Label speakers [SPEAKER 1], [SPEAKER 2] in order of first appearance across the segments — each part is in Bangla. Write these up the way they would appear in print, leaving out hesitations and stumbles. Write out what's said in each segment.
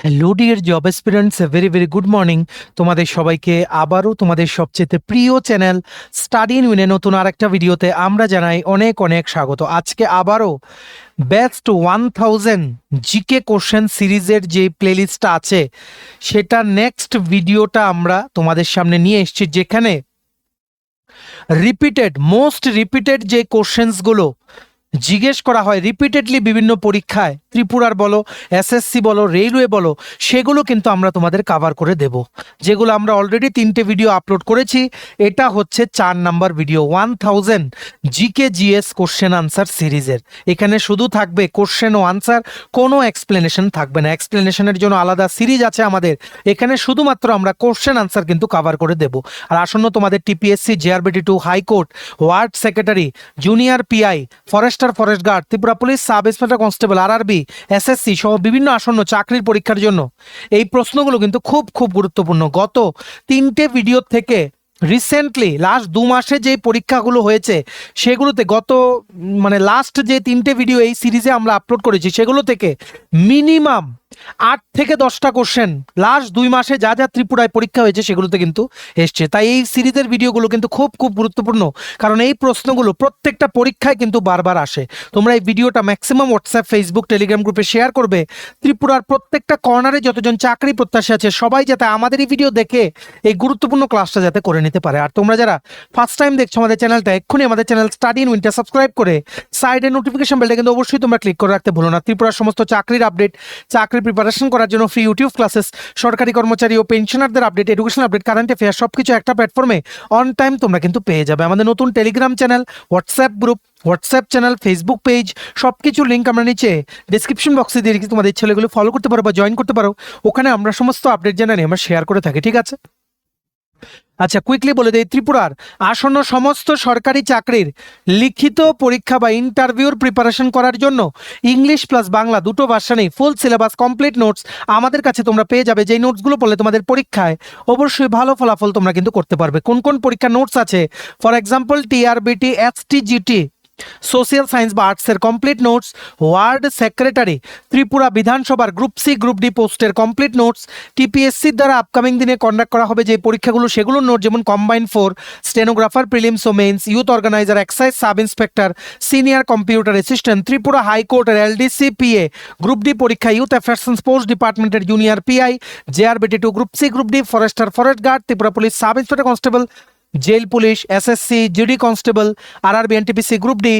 [SPEAKER 1] Hello dear job aspirants, very very good morning. তোমাদের সবাইকে আবারও তোমাদের সবচেয়ে প্রিয় চ্যানেল স্টাডি ইন উইনে নতুন আরেকটা ভিডিওতে আমরা জানাই অনেক অনেক স্বাগত। আজকে আবারও বেস্ট 1000 জিকে কোশ্চেন সিরিজের যে প্লেলিস্টটা আছে সেটা নেক্সট ভিডিওটা আমরা তোমাদের সামনে নিয়ে এসেছি, যেখানে মোস্ট রিপিটেড যে কোশ্চেন্সগুলো জিজ্ঞেস করা হয় রিপিটেডলি বিভিন্ন পরীক্ষায়, ত্রিপুরার বলো, এসএসসি বলো, রেলওয়ে বলো, সেগুলো কিন্তু আমরা তোমাদের কাভার করে দেব, যেগুলো আমরা অলরেডি 3টে ভিডিও আপলোড করেছি। এটা হচ্ছে 4 number video 1000 GK GS question answer সিরিজের। এখানে শুধু থাকবে কোশ্চেন ও আনসার, কোনো এক্সপ্লেনেশন থাকবে না। এক্সপ্লেনেশনের জন্য আলাদা সিরিজ আছে আমাদের, এখানে শুধুমাত্র আমরা কোশ্চেন আনসার কিন্তু কাভার করে দেব। আর আসন্ন তোমাদের TPSC, JRBT2, high court, ward secretary, junior PI, forest guard, Tripura police, sub inspector constable, RRB, SSC সহ বিভিন্ন আসন্ন চাকরির পরীক্ষার জন্য এই প্রশ্নগুলো কিন্তু খুব খুব গুরুত্বপূর্ণ। গত 3টে ভিডিও থেকে রিসেন্টলি লাস্ট 2 মাসে যে পরীক্ষাগুলো হয়েছে সেগুলোতে লাস্ট যে 3টে ভিডিও এই সিরিজে আমরা আপলোড করেছি সেগুলো থেকে মিনিমাম 8 থেকে 10টা কোশ্চেন লাস্ট 2 মাসে যা যা ত্রিপুরায় পরীক্ষা হয়েছে সেগুলোতে কিন্তু এসছে। তাই এই সিরিজের ভিডিওগুলো কিন্তু খুব খুব গুরুত্বপূর্ণ, কারণ এই প্রশ্নগুলো প্রত্যেকটা পরীক্ষায় কিন্তু বারবার আসে। তোমরা এই ভিডিওটা ম্যাক্সিমাম হোয়াটসঅ্যাপ, ফেসবুক, টেলিগ্রাম গ্রুপে শেয়ার করবে। ত্রিপুরার প্রত্যেকটা কর্নারে যতজন চাকরি প্রত্যাশী আছে সবাই যাতে আমাদের এই ভিডিও দেখে এই গুরুত্বপূর্ণ ক্লাসটা যাতে করে নিতে পারে। আর তোমরা যারা ফার্স্ট টাইম দেখছো আমাদের চ্যানেলটা, এক্ষুনি আমাদের চ্যানেল স্টাডি ইন উইনটা সাবস্ক্রাইব করে সাইডে নোটিফিকেশন বেলটা কিন্তু অবশ্যই তোমরা ক্লিক করে রাখতে ভুলো না। ত্রিপুরার সমস্ত চাকরির আপডেট, চাকরির প্রিপারেশন করার জন্য ফ্রি ইউটিউব ক্লাসেস, সরকারি কর্মচারী ও পেনশনারদের update, education update, current affair সবকিছু একটা প্ল্যাটফর্মে অন টাইম তোমরা কিন্তু পেয়ে যাবে। আমাদের নতুন Telegram channel, WhatsApp group, WhatsApp channel, Facebook page সবকিছুর লিঙ্ক আমরা নিচে ডিসক্রিপশন বক্সে দিয়ে রেখেছি, তোমাদের ছেলেগুলো ফলো করতে পারো বা জয়েন করতে পারো। ওখানে আমরা সমস্ত আপডেট জানানি আমরা শেয়ার করে থাকি, ঠিক আছে? আচ্ছা, কুইকলি বলে দেই, ত্রিপুরার আসন্ন সমস্ত সরকারি চাকরির লিখিত পরীক্ষা বা ইন্টারভিউর প্রিপারেশন করার জন্য ইংলিশ প্লাস বাংলা দুটো ভার্সানেই ফুল সিলেবাস, কমপ্লিট নোটস আমাদের কাছে তোমরা পেয়ে যাবে। যেই নোটসগুলো পড়লে তোমাদের পরীক্ষায় অবশ্যই ভালো ফলাফল তোমরা কিন্তু করতে পারবে। কোন কোন পরীক্ষার নোটস আছে? For example TRBT, STGT, social science বা আর্টসের complete notes, word secretary, Tripura বিধানসভার গ্রুপ সি গ্রুপ ডি পোস্টের কমপ্লিট নোটস, টিপিএসসির দ্বারা আপকামিং দিনে কন্ডাক্ট করা হবে যে পরীক্ষাগুলো সেগুলোর নোট, যেমন কম্বাইন 4, স্টেনোগ্রাফার, প্রিলিমস ও mains, youth organiser, excise sub inspector, senior computer assistant, Tripura হাইকোর্টের LDC PA গ্রুপ ডি পরীক্ষা, ইউথ অ্যাফেয়ার্স অ্যান্ড স্পোর্টস ডিপার্টমেন্টের junior PI, JRBT2 group C group D, forest guard, Tripura police sub inspector constable, jail police, SSC GD constable, RRB NTPC group D,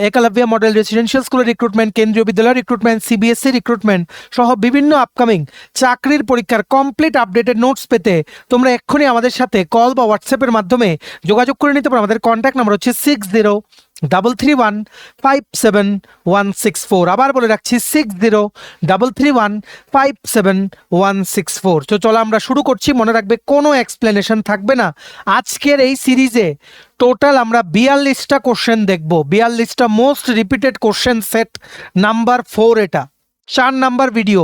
[SPEAKER 1] Eklavya model residential স্কুলের recruitment, Kendriya Vidyalaya recruitment, CBSE recruitment সহ বিভিন্ন আপকামিং চাকরির পরীক্ষার কমপ্লিট আপডেটেড নোটস পেতে তোমরা এক্ষুনি আমাদের সাথে কল বা হোয়াটসঅ্যাপের মাধ্যমে যোগাযোগ করে নিতে পারো। আমাদের কন্ট্যাক্ট নাম্বার হচ্ছে 6033157164। আবার বলে রাখছি 6033157164। তো চলো আমরা শুরু করছি। মনে রাখবে কোনো এক্সপ্লেনেশন থাকবে না। আজকের এই সিরিজে টোটাল আমরা 42টা কোশ্চেন দেখব, 42টা most repeated question, set number 4। এটা 4 নাম্বার ভিডিও।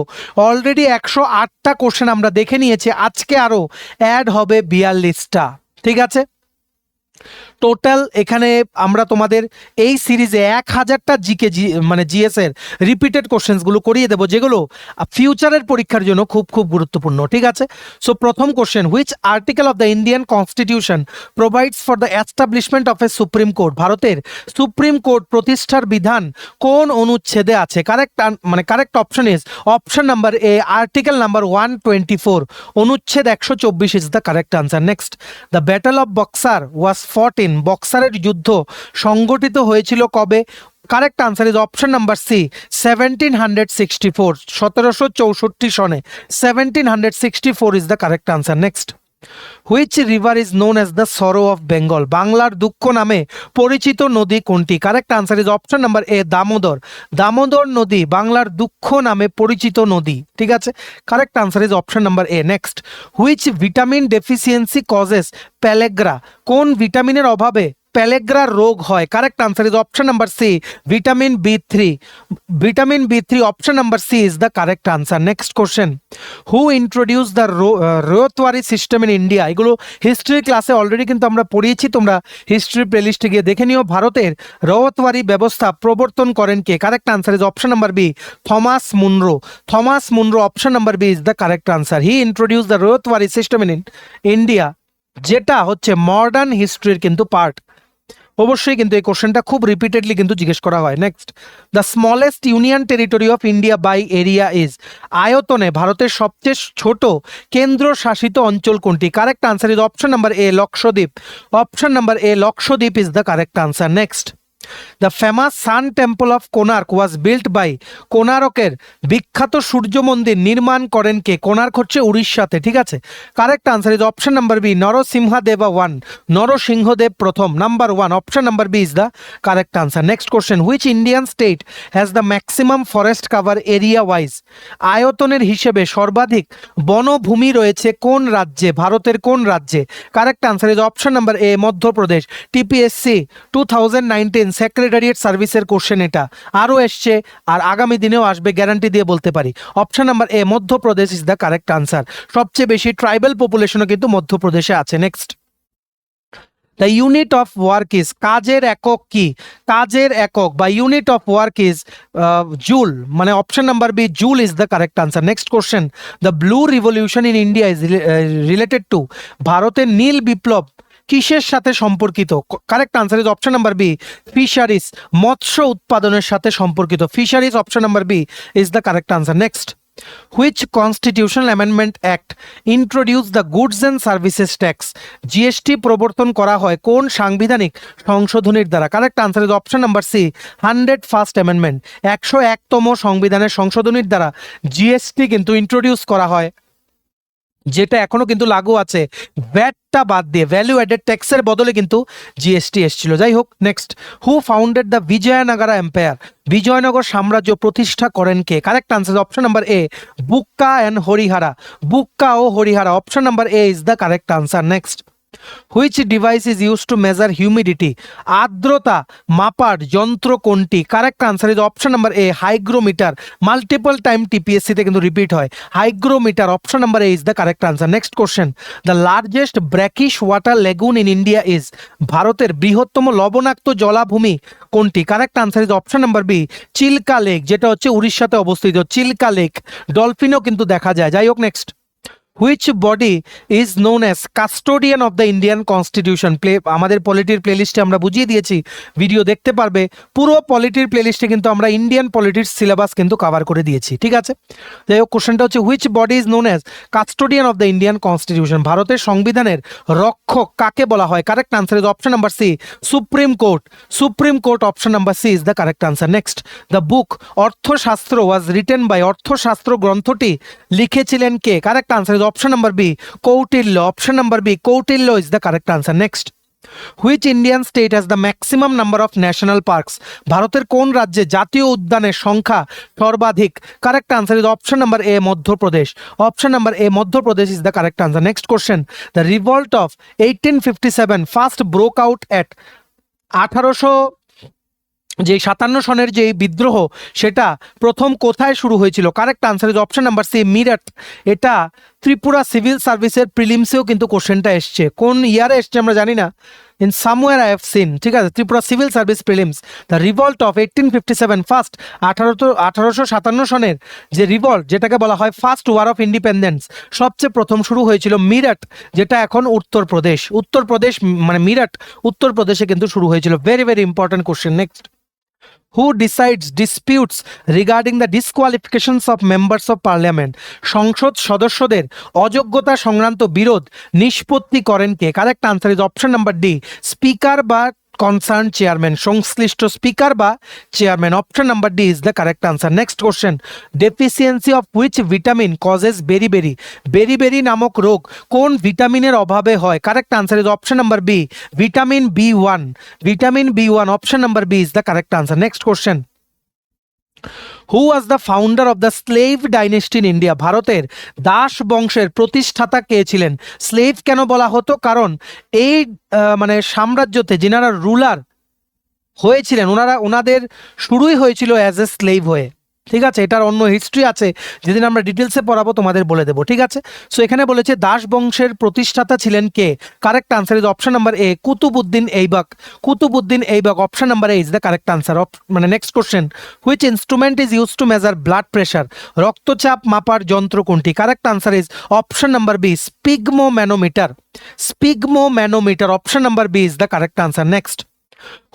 [SPEAKER 1] অলরেডি 108টা কোশ্চেন আমরা দেখে নিয়েছি, আজকে আরো অ্যাড হবে 42টা, ঠিক আছে? টোটাল এখানে আমরা তোমাদের এই সিরিজে 1000টা জিএস এর রিপিটেড কোশ্চেন্সগুলো করিয়ে দেবো, যেগুলো ফিউচারের পরীক্ষার জন্য খুব খুব গুরুত্বপূর্ণ, ঠিক আছে? সো প্রথম question, which article of the Indian constitution provides for the establishment of a supreme court? ভারতের সুপ্রিম কোর্ট প্রতিষ্ঠার বিধান কোন অনুচ্ছেদে আছে? Correct option is option number A, article number 124, অনুচ্ছেদ 124 is the correct answer. Next, the battle of Buxar was fought in, বক্সারের যুদ্ধ সংগঠিত হয়েছিল কবে? Correct answer is option number C, 1764, 1764 সনে 1764 is the correct answer. Next, which river is known as the sorrow of Bengal, বাংলার দুঃখ নামে পরিচিত নদী কোনটি? Correct answer is option number এ, দামোদর। দামোদর নদী বাংলার দুঃখ নামে পরিচিত নদী, ঠিক আছে? Correct answer is option number A. Next, which vitamin deficiency causes প্যালেগ্রা, কোন ভিটামিনের অভাবে প্যালেগ্রার রোগ হয়? Correct answer is option number C, vitamin বি3। Vitamin বি3 option number C is the correct answer. Next question, who introduce the ryotwari system in India? এগুলো হিস্ট্রি ক্লাসে অলরেডি কিন্তু আমরা পড়িয়েছি, তোমরা হিস্ট্রি প্লেলিস্টে গিয়ে দেখে নিও। ভারতের রোয়তওয়ারি ব্যবস্থা প্রবর্তন করেন কে? Correct answer is option number B, Thomas Munro. Thomas Munro option number B is the correct answer. He introduce the ryotwari system in India, যেটা হচ্ছে মডার্ন হিস্ট্রির কিন্তু পার্ট। অবশ্যই কিন্তু এই কোশ্চেনটা খুব রিপিটেডলি কিন্তু জিজ্ঞেস করা হয়। Next, the smallest union territory of India by area is? আয়তনে ভারতের সবচেয়ে ছোট কেন্দ্রশাসিত অঞ্চল কোনটি? Correct answer is option number A, Lakshadweep. Option number A, Lakshadweep is the correct answer. Next, the famous sun temple of Konark was built by? কোনারকের বিখ্যাত সূর্য মন্দির নির্মাণ করেন কে? কোনার্ক হচ্ছে উড়িষ্যাতে, ঠিক আছে। Correct answer is option number B, Narasimhadeva one. Narasimhadeva প্রথম, number one. Option number B is the correct answer. Next question, which Indian state has the maximum forest cover area wise? আয়তনের হিসেবে সর্বাধিক বনভূমি রয়েছে কোন রাজ্যে? ভারতের কোন রাজ্যে? Correct answer is option number A, Madhya Pradesh. TPSC 2019 secretariat সার্ভিসের কোশ্চেন এটা, আরও এসছে আর আগামী দিনেও আসবে, গ্যারান্টি দিয়ে বলতে পারি। Option number A, Madhya Pradesh is the correct answer. সবচেয়ে বেশি ট্রাইবাল পপুলেশনও কিন্তু মধ্যপ্রদেশে আছে। Next, the unit of work is? কাজের একক কি? কাজের একক বা unit of work is joule, মানে option number B, joule is the correct answer. Next question, the blue revolution in India is related to? ভারতের নীল বিপ্লব কিসের সাথে সম্পর্কিত? Correct answer is option number B, fisheries, মৎস্য উৎপাদনের সাথে সম্পর্কিত। Fisheries option number B is the correct answer. Next, which constitutional amendment act introduce the goods and services tax? GST প্রবর্তন করা হয় কোন সাংবিধানিক সংশোধনীর দ্বারা? Correct answer is option number C, 101st amendment. 101তম সংবিধানের সংশোধনীর দ্বারা জিএসটি কিন্তু ইন্ট্রোডিউস করা হয়, যেটা এখনো কিন্তু লাগু আছে। ভ্যাটটা বাদ দিয়ে ভ্যালু অ্যাডেড ট্যাক্সের বদলে কিন্তু জিএসটি এসেছিল। যাই হোক, next, who founded the Vijayanagar empire? Vijayanagar সাম্রাজ্য প্রতিষ্ঠা করেন কে? Correct answer option number A, Bukka and Harihara. Bukka ও Harihara, option number A is the correct answer. Next, which device is use to measure humidity? আর্দ্রতা মাপার যন্ত্র কোনটি? Correct answer is option number A, hygrometer. Multiple time টিপিএসসিতে কিন্তু রিপিট হয়, hygrometer. Option number A is the correct answer. Next question, the largest brackish water lagoon in India is? ভারতের বৃহত্তম লবণাক্ত জলাভূমি কোনটি? Correct answer is option number B, Chilka lake, যেটা হচ্ছে উড়িষ্যাতে অবস্থিত, চিল্কা লেক। ডলফিনও কিন্তু দেখা যায়। যাই হোক, next, which body is known as custodian of the Indian constitution? আমাদের পলিটির প্লেলিস্টে আমরা বুঝিয়ে দিয়েছি, ভিডিও দেখতে পারবে। পুরো পলিটির প্লেলিস্টে কিন্তু আমরা ইন্ডিয়ান পলিটির সিলেবাস কিন্তু কভার করে দিয়েছি, ঠিক আছে। যাই হোক, কোশ্চেনটা হচ্ছে, which body is known as custodian of the Indian constitution? ভারতের সংবিধানের রক্ষক কাকে বলা হয়? Correct answer is option number C, supreme court. Supreme court, option number C is the correct answer. Next, the book Arthashastra was written by? Arthashastra গ্রন্থটি লিখেছিলেন কে? Correct answer is option number B, Kautilya. Option number B, Kautilya is the correct answer. Next, which Indian state has the maximum number of national parks? ভারতের কোন রাজ্যে জাতীয় উদ্যানের সংখ্যা সর্বাধিক? Correct answer is option number A, Madhya Pradesh. Option number A, Madhya Pradesh is the correct answer. Next question, the revolt of 1857 first broke out at? 1857 সনের যে বিদ্রোহ, সেটা প্রথম কোথায় শুরু হয়েছিল? Correct answer is option number C, Meerut. এটা ত্রিপুরা সিভিল সার্ভিসের প্রিলিমসেও কিন্তু কোশ্চেনটা এসছে, কোন ইয়ারে এসছে আমরা জানি না, in somewhere I have seen, ঠিক আছে। Tripura civil service prelims, the revolt of 1857 first 1857 সনের যে রিভল্ট, যেটাকে বলা হয় ফার্স্ট ওয়ার অফ ইন্ডিপেন্ডেন্স, সবচেয়ে প্রথম শুরু হয়েছিল মিরাট, যেটা এখন উত্তরপ্রদেশ। উত্তরপ্রদেশ মানে মিরাট, উত্তরপ্রদেশে কিন্তু শুরু হয়েছিল। Very very important question. Next, who decides disputes regarding the disqualifications of members of parliament? সংসদ সদস্যদের অযোগ্যতা সংক্রান্ত বিরোধ নিষ্পত্তি করেন কে? Correct answer is option number D, speaker বা কনসার্ন চেয়ারম্যান, সংশ্লিষ্ট স্পিকার বা chairman. Option number D is the correct answer. Next question, deficiency of which vitamin causes beriberi? Beriberi নামক রোগ কোন ভিটামিনের অভাবে হয়? Correct answer is option number B, vitamin B one. Vitamin B one, option number B is the correct answer. Next question, who was the founder of the slave dynasty in India? ভারতের দাস বংশের প্রতিষ্ঠাতা কে ছিলেন? স্লেভ কেন বলা হতো? কারণ এই মানে সাম্রাজ্যতে যিনারা রুলার হয়েছিলেন ওনাদের শুরুই হয়েছিল অ্যাজ এ স্লেভ হয়ে। ঠিক আছে, এটার অন্য হিস্ট্রি আছে, যেদিন আমরা ডিটেলসে পড়াবো তোমাদের বলে দেবো। ঠিক আছে, সো এখানে বলেছে দাস বংশের প্রতিষ্ঠাতা ছিলেন কে? Correct answer is option number A, Qutbuddin Aibak. Qutbuddin Aibak, option number A is the correct answer. মানে next question, which instrument is use to measure blood pressure? রক্তচাপ মাপার যন্ত্র কোনটি? Correct answer is option number B, sphygmomanometer. Sphygmomanometer, option number B is the correct answer. Next,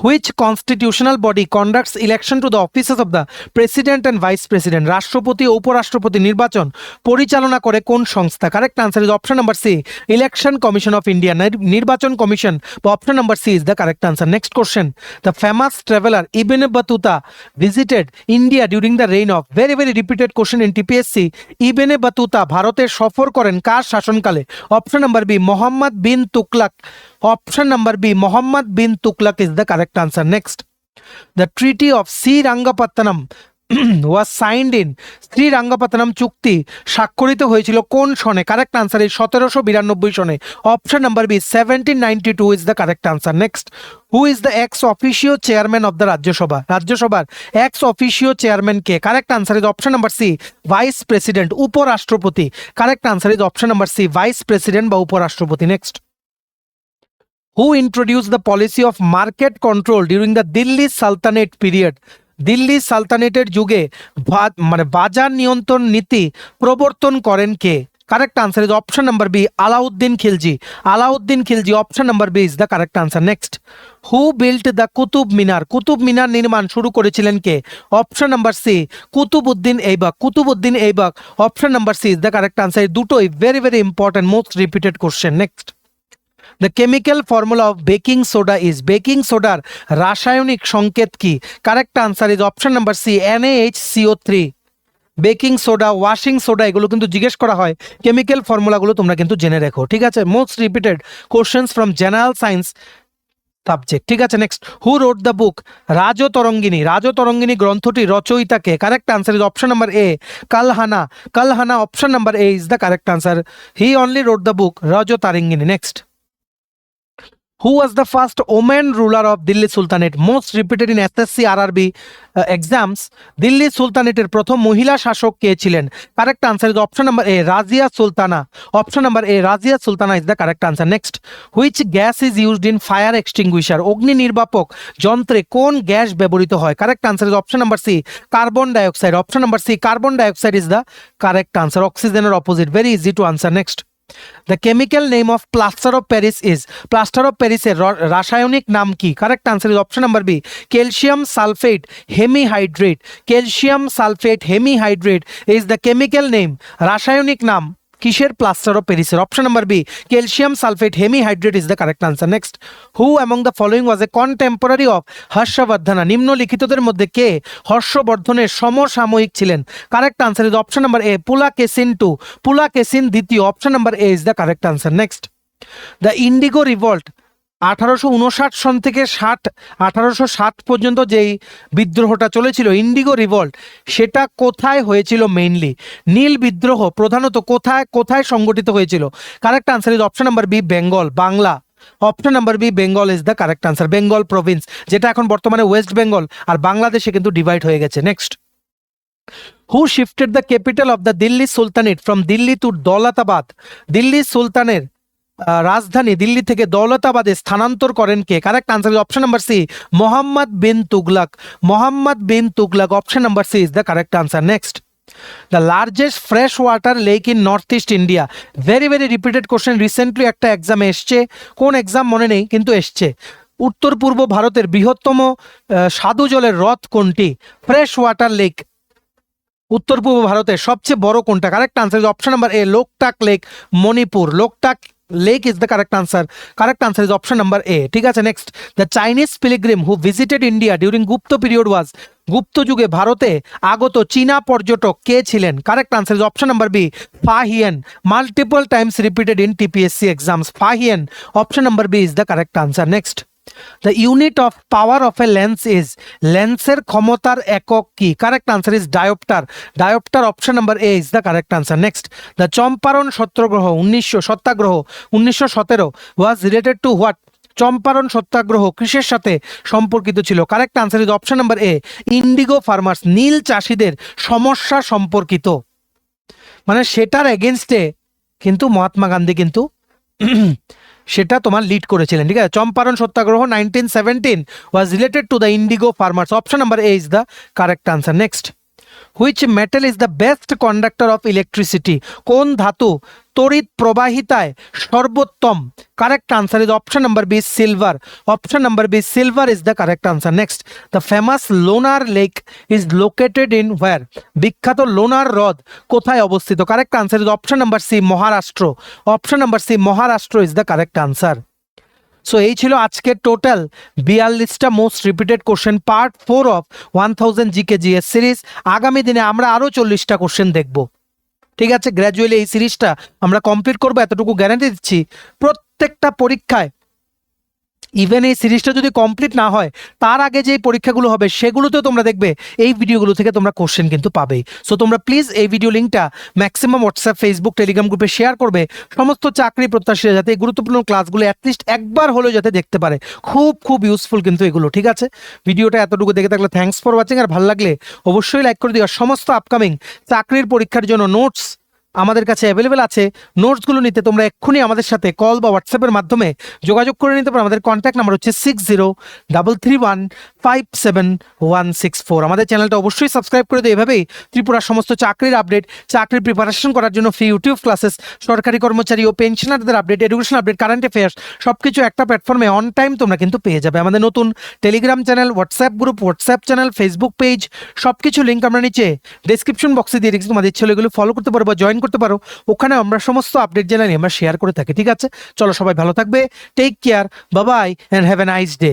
[SPEAKER 1] which constitutional body conducts election to the offices of the president and vice president? রাষ্ট্রপতি ও উপরাষ্ট্রপতি নির্বাচন পরিচালনা করে কোন সংস্থা? Correct answer is option number C, election commission of India. নির্বাচন কমিশন বা option number C is the correct answer. Next question, the famous traveller Ibn Battuta visited India during the reign of, very very repeated question in TPSC, Ibn Battuta ভারতের সফর করেন কার শাসনকালে? Option number B, Mohammad bin Tughlaq. Option number B, Mohammad bin Tughlaq is the correct answer. Next, the treaty of Srirangapatnam was signed in, Srirangapatnam চুক্তি স্বাক্ষরিত হয়েছিল কোন সনে? কারেক্ট আনসার ইজ 1792 সনে। Option number B, 1792 is the correct answer. Next, who is the ex officio chairman of the Rajya Sabha? রাজ্যসভার এক্স অফিসিও চেয়ারম্যান কে? Correct answer is option number C, vice president, উপরাষ্ট্রপতি। Correct answer is option number C, vice president বা উপরাষ্ট্রপতি। Next, who introduced the policy of market control during the Delhi Sultanate period? Delhi সালতানেটের যুগে মানে বাজার নিয়ন্ত্রণ নীতি প্রবর্তন করেন কে? Correct answer is option number B, Alauddin Khilji. Alauddin Khilji, option number B is the correct answer. Next, who built the Qutub Minar? Qutub Minar নির্মাণ শুরু করেছিলেন কে? Option number C, Qutbuddin Aibak. Qutbuddin Aibak, option number C is the correct answer. দুটোই very very important, most repeated question. Next, the chemical formula of baking soda is, baking সোডার রাসায়নিক সংকেত কি? Correct answer is option number C, NaHCO3। Baking soda, washing soda এগুলো কিন্তু জিজ্ঞেস করা হয়, কেমিক্যাল ফর্মুলাগুলো তোমরা কিন্তু জেনে রেখো। ঠিক আছে, most repeated questions from general science subject. ঠিক আছে, next, who wrote the book Rajatarangini? Rajatarangini গ্রন্থটি রচয়িতাকে? Correct answer is option number A, Kalhana. Kalhana, option number A is the correct answer. He only wrote the book Rajatarangini. Next, who was the first woman ruler of Delhi Sultanate? Most repeated in SSC RRB exams. Delhi সুলতানেটের প্রথম মহিলা শাসক কে ছিলেন? Correct answer is option number A, Razia Sultana. Option number A, Razia Sultana is the correct answer. Next, which gas is used in fire extinguisher? অগ্নি নির্বাপক যন্ত্রে কোন গ্যাস ব্যবহৃত হয়? Correct answer is option number C, carbon dioxide. Option number C, carbon dioxide is the correct answer. অক্সিজেনের opposite, very easy to answer. Next, the chemical name of plaster of Paris is? plaster of Paris এর রাসায়নিক নাম কি? Correct answer is option number B, calcium sulphate hemihydrate. Calcium sulphate hemihydrate is the chemical name, রাসায়নিক নাম কিসের? প্লাস্টার অফ প্যারিসের। Option number B, calcium sulphate hemihydrate is the correct answer. Next, who among the following was a contemporary of Harshavardhana? নিম্নলিখিতদের মধ্যে কে হর্ষবর্ধনের সমসাময়িক ছিলেন? Correct answer is option number A, Pulakeshin two. Pulakeshin দ্বিতীয়। Option number A is the correct answer. Next, the Indigo revolt 1859 সন থেকে 1860 পর্যন্ত যেই বিদ্রোহটা চলেছিল, ইন্ডিগো রিভল্ট, সেটা কোথায় হয়েছিল? মেইনলি নীল বিদ্রোহ প্রধানত কোথায় কোথায় সংগঠিত হয়েছিল? Correct answer is option number B, Bengal, Bangla. Option number B, Bengal is the correct answer. Bengal province, যেটা এখন বর্তমানে ওয়েস্ট বেঙ্গল আর বাংলাদেশে কিন্তু ডিভাইড হয়ে গেছে। Next, who shifted the capital of the Delhi sultanate from Delhi to Daulatabad? Delhi সুলতানের রাজধানী দিল্লি থেকে দৌলতাবাদে স্থানান্তর করেন কে? Correct answer is option number C, Mohammad bin Tughlaq. Mohammad bin Tughlaq, option number C is the correct answer. Next, the largest fresh water lake in north east India? Very very repeated question, recently একটা এক্সামে এসছে, কোন এক্সাম মনে নেই কিন্তু এসছে। উত্তর পূর্ব ভারতের বৃহত্তম স্বাদু জলের হ্রদ কোনটি? ফ্রেশ ওয়াটার লেক উত্তর পূর্ব ভারতের সবচেয়ে বড় কোনটা? Correct answer is option number A, Loktak lake, Manipur. Loktak lake is the correct answer. Correct answer is option number A. ঠিক আছে, next, the Chinese pilgrim who visited India during Gupta period was? Gupta যুগে ভারতে আগত চীনা পর্যটক কে ছিলেন? Correct answer is option number B, Fahien. Multiple times repeated in TPSC exams, Fahien. Option number B is the correct answer. Next, the unit of power of a lens is, লেন্সের ক্ষমতার একক কি? Correct answer is dioptre. Dioptre option number A is the correct answer. Next, the Champaran satyagraha 1917 was related to what? Champaran satyagraha কিসের সাথে সম্পর্কিত ছিল? Correct answer is option number A, indigo farmers, নীল চাষিদের সমস্যা সম্পর্কিত। মানে সেটার এগেনস্টে কিন্তু মহাত্মা গান্ধী কিন্তু সেটা তোমার লিড করেছিলেন, ঠিক আছে? Champaran satyagraha 1917 was related to the indigo farmers. Option number A is the correct answer. Next, which metal is the best conductor of electricity? কোন ধাতু তড়িৎ প্রবাহিতায় সর্বোত্তম? Correct answer is option number B, silver. Option number B, silver is the correct answer. Next, the famous Lonar lake is located in where? বিখ্যাত লোনার হ্রদ কোথায় অবস্থিত? Correct answer is option number C, Maharashtra. Option number C, Maharashtra is the correct answer. So এই ছিল আজকের টোটাল 42টা most repeated question, part 4 of 1000 GK GS series. আগামী দিনে আমরা আরও 40টা কোশ্চেন দেখব, ঠিক আছে? গ্র্যাজুয়ালি এই সিরিজটা আমরা কমপ্লিট করবো, এতটুকু গ্যারান্টি দিচ্ছি। প্রত্যেকটা পরীক্ষায়, ইভেন এই সিরিজটা যদি কমপ্লিট না হয় তার আগে যে পরীক্ষাগুলো হবে সেগুলোতেও তোমরা দেখবে এই ভিডিওগুলো থেকে তোমরা কোশ্চেন কিন্তু পাবেই। সো তোমরা প্লিজ এই ভিডিও লিঙ্কটা ম্যাক্সিমাম হোয়াটসঅ্যাপ, ফেসবুক, টেলিগ্রাম গ্রুপে শেয়ার করবে, সমস্ত চাকরি প্রত্যাশীরা যাতে এই গুরুত্বপূর্ণ ক্লাসগুলো অ্যাটলিস্ট একবার হলেও যাতে দেখতে পারে। খুব খুব ইউজফুল কিন্তু এগুলো, ঠিক আছে? ভিডিওটা এতটুকু দেখে থাকলে থ্যাঙ্কস ফর ওয়াচিং। আর ভালো লাগলে অবশ্যই লাইক করে দিও। সমস্ত আপকামিং চাকরির পরীক্ষার জন্য নোটস আমাদের কাছে অ্যাভেলেবেল আছে। নোটসগুলো নিতে তোমরা এক্ষুনি আমাদের সাথে কল বা হোয়াটসঅ্যাপের মাধ্যমে যোগাযোগ করে নিতে পারো। আমাদের কন্ট্যাক্ট নাম্বার হচ্ছে 6033157164। আমাদের চ্যানেলটা অবশ্যই সাবস্ক্রাইব করে দিও। এভাবেই ত্রিপুরার সমস্ত চাকরির আপডেট, চাকরির প্রিপারেশন করার জন্য ফ্রি ইউটিউব ক্লাসেস, সরকারি কর্মচারী ও পেনশনারদের update, education update, current affairs সব কিছু একটা প্ল্যাটফর্মে অন টাইম তোমরা কিন্তু পেয়ে যাবে। আমাদের নতুন Telegram channel, WhatsApp group, WhatsApp channel, Facebook page সব কিছু লিঙ্ক আমরা নিচে ডেসক্রিপশন বক্সে দিয়ে রেখেছি। তোমাদের ইচ্ছে হলে এগুলো ফলো করতে পারো বা জয়েন করতে পারো। ওখানে আমরা সমস্ত আপডেট জানাই, আমরা শেয়ার করে থাকি, ঠিক আছে? চলো সবাই ভালো থাকবে, take care, bye bye, and have a nice day.